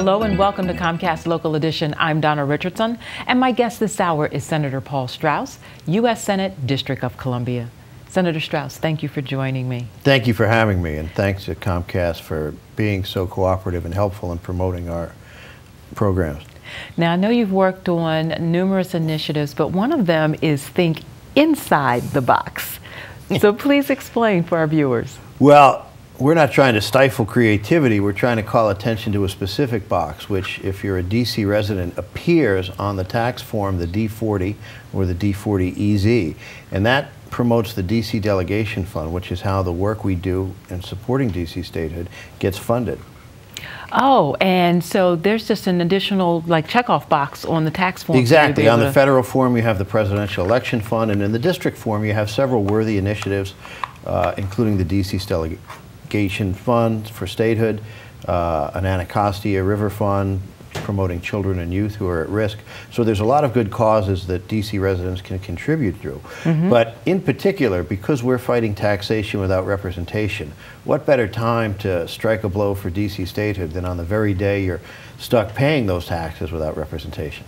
Hello and welcome to Comcast Local Edition. I'm Donna Richardson, and my guest this hour is Senator Paul Strauss, U.S. Senate, District of Columbia. Senator Strauss, thank you for joining me. Thank you for having me, and thanks to Comcast for being so cooperative and helpful in promoting our programs. Now, I know you've worked on numerous initiatives, but one of them is Think Inside the Box. So please explain for our viewers. Well, we're not trying to stifle creativity. We're trying to call attention to a specific box, which, if you're a D.C. resident, appears on the tax form, the D40 or the D40EZ. And that promotes the D.C. Delegation Fund, which is how the work we do in supporting D.C. statehood gets funded. Oh, and so there's just an additional checkoff box on the tax form. Exactly. On the federal form, you have the Presidential Election Fund, and in the district form, you have several worthy initiatives, including the D.C. Delegation Fund for statehood, an Anacostia River Fund promoting children and youth who are at risk. So there's a lot of good causes that D.C. residents can contribute through. But in particular, because we're fighting taxation without representation, what better time to strike a blow for D.C. statehood than on the very day you're stuck paying those taxes without representation?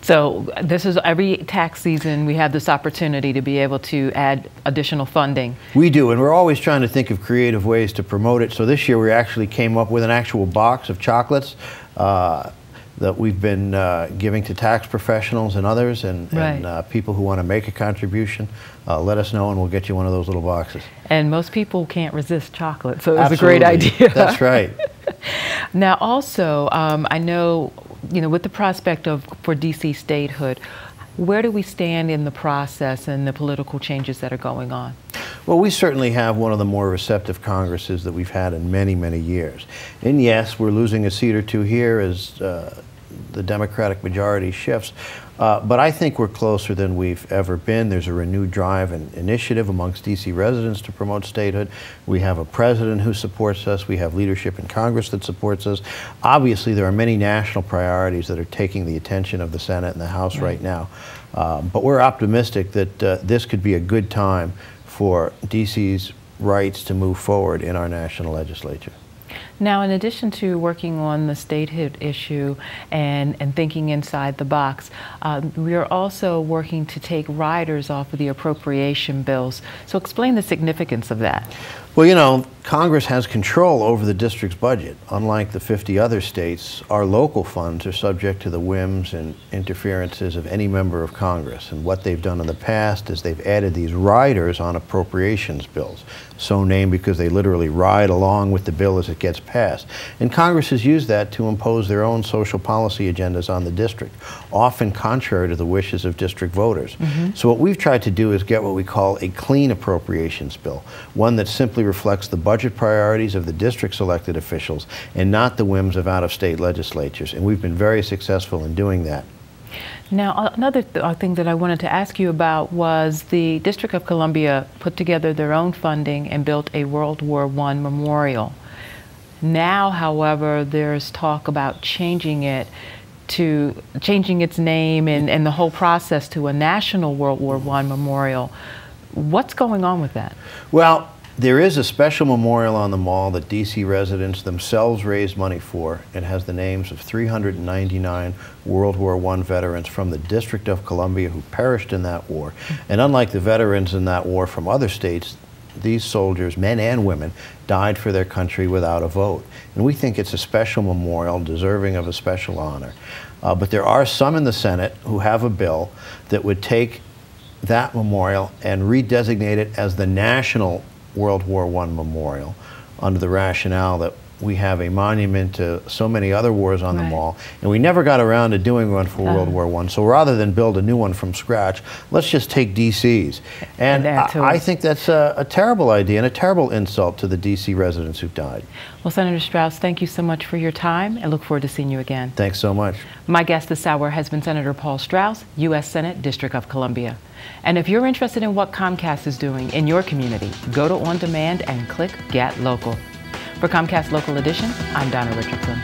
So this is every tax season we have this opportunity to be able to add additional funding. We do, and we're always trying to think of creative ways to promote it. So this year we actually came up with an actual box of chocolates that we've been giving to tax professionals and others, and people who want to make a contribution. Let us know and we'll get you one of those little boxes. And most people can't resist chocolate, so it's a great idea. That's right. Now also, I know, with the prospect for D.C. statehood, where do we stand in the process and the political changes that are going on? Well, we certainly have one of the more receptive Congresses that we've had in many, many years. And yes, we're losing a seat or two here as the Democratic majority shifts. But I think we're closer than we've ever been. There's a renewed drive and initiative amongst D.C. residents to promote statehood. We have a president who supports us. We have leadership in Congress that supports us. Obviously, there are many national priorities that are taking the attention of the Senate and the House right now. But we're optimistic that this could be a good time for D.C.'s rights to move forward in our national legislature. Now, in addition to working on the statehood issue and thinking inside the box, we are also working to take riders off of the appropriation bills. So explain the significance of that. Well, Congress has control over the district's budget. Unlike the 50 other states, our local funds are subject to the whims and interferences of any member of Congress. And what they've done in the past is they've added these riders on appropriations bills, so named because they literally ride along with the bill as it gets passed. And Congress has used that to impose their own social policy agendas on the district, often contrary to the wishes of district voters. So what we've tried to do is get what we call a clean appropriations bill, one that simply reflects the budget priorities of the district's elected officials and not the whims of out-of-state legislatures. And we've been very successful in doing that. Now, another thing that I wanted to ask you about was the District of Columbia put together their own funding and built a World War I memorial. Now, however, there's talk about changing its name and the whole process to a National World War I memorial. What's going on with that? Well, there is a special memorial on the mall that D.C. residents themselves raised money for. It has the names of 399 World War I veterans from the District of Columbia who perished in that war. And unlike the veterans in that war from other states, these soldiers, men and women, died for their country without a vote. And we think it's a special memorial deserving of a special honor. But there are some in the Senate who have a bill that would take that memorial and redesignate it as the National World War I memorial, under the rationale that we have a monument to so many other wars on the mall, and we never got around to doing one for World War I. So rather than build a new one from scratch, let's just take D.C.'s. And I think that's a terrible idea and a terrible insult to the D.C. residents who've died. Well, Senator Strauss, thank you so much for your time. I look forward to seeing you again. Thanks so much. My guest this hour has been Senator Paul Strauss, U.S. Senate, District of Columbia. And if you're interested in what Comcast is doing in your community, go to On Demand and click Get Local. For Comcast Local Edition, I'm Donna Richardson.